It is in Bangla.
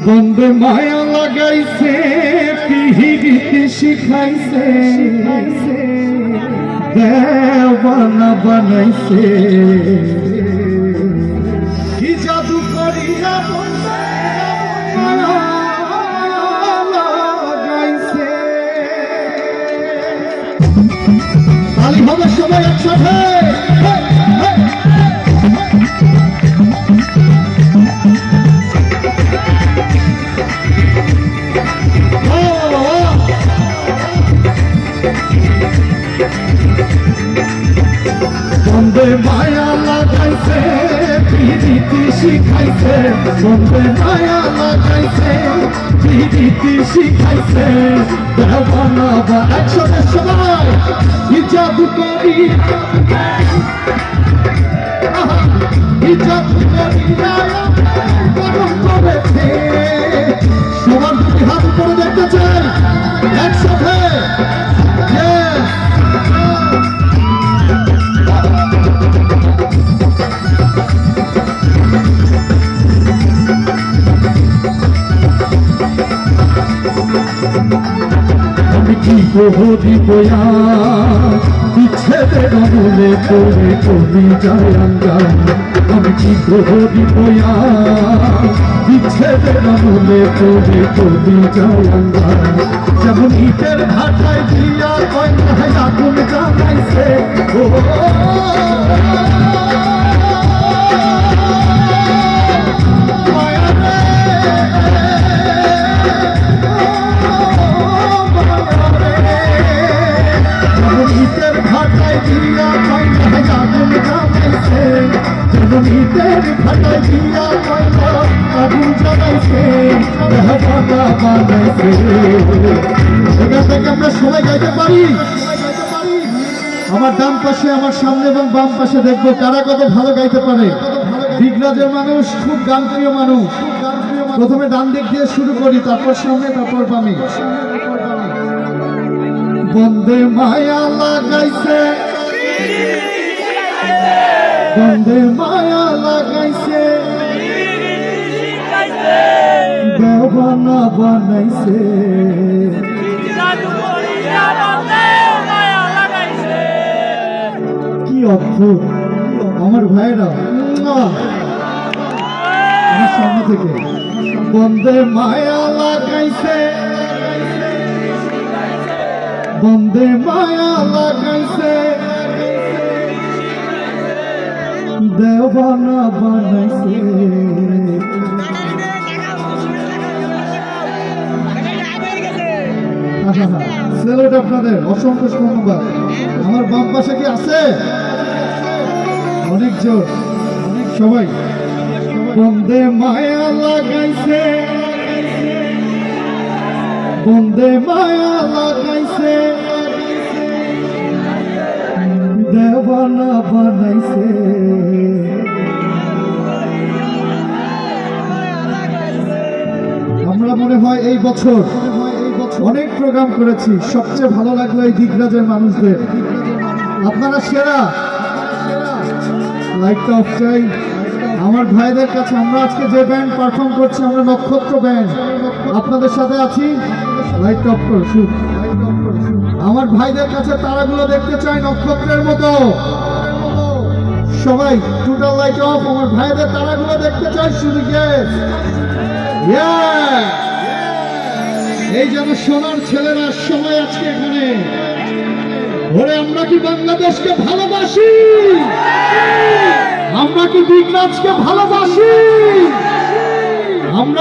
বন্দে মায়া লাগাইছে পিহিতে শিখাইছে দেওয়ানা বানাইছে কি জাদু করিয়া বন্দে মায়া লাগাইছে। তালি হবে সবাই একসাথে। বন্দে মায়া লাগাইছে পিরিতি শিখাইছে বন্দে মায়া লাগাইছে পিরিতি শিখাইছে দেওয়ানা বা একসাথে সবাই কি জাদু করি কি জাদু করি করেছে সবার দুটি হাত করে দেখতে চাই একসাথে। দিব বিচ্ছেদের মূলে পড়ে কবি যায় আঙ্গান আমি কি দিব বিচ্ছেদের মূলে পড়ে কবি যায় আঙ্গান যেমন ইটের ভাটায় দিয়া কয়নায় আগুন জ্বালাইছে আমরা সবাই গাইতে পারি। আমার ডান পাশে আমার সামনে এবং বাম পাশে দেখবো কারা কত ভালো গাইতে পারে। দিগরাজের মানুষ খুব গানপ্রিয় মানুষ। প্রথমে ডান দিক দিয়ে শুরু করি, তারপর সামনে, তারপর বামে। বন্দে মায়া লাগাইছে বন্দে মায়া লাগাইছে দেওয়ানা বানাইছে কি অদ্ভুত আমার ভাইরা আমার সামনে থেকে। বন্দে মায়া লাগাইছে বন্দে মায়া লাগাইছে দেওয়ানা বানাইছে। সেলুট আপনাদের, অসংখ্য ধন্যবাদ। আমার বাম পাশে কি আছে? অনেক জোর, অনেক সবাই। বন্দে মায়া লাগাইছে বন্দে মায়া লাগাইছে দেওয়ানা বানাইছে। আমরা মনে হয় এই বছর অনেক প্রোগ্রাম করেছি, সবচেয়ে ভালো লাগলো এই দিগরাজের মানুষদের। আপনারা সেরা। লাইটটা অফ চাই আমার ভাইদের কাছে। আমরা আজকে যে ব্যান্ড পারফর্ম করছি আমরা নক্ষত্র ব্যান্ড, আপনাদের সাথে আছি। লাইটটা অফ করো শুট। আমার ভাইদের কাছে তারাগুলো দেখতে চাই নক্ষত্রের মতো। সবাই টোটাল লাইট অফ। আমার ভাইদের তারাগুলো দেখতে চাই শুধু। এই যেন সোনার ছেলেরা সবাই আজকে এখানে। ওরে আমরা কি বাংলাদেশকে ভালোবাসি? আমরা কি দিগরাজকে ভালোবাসি? আমরা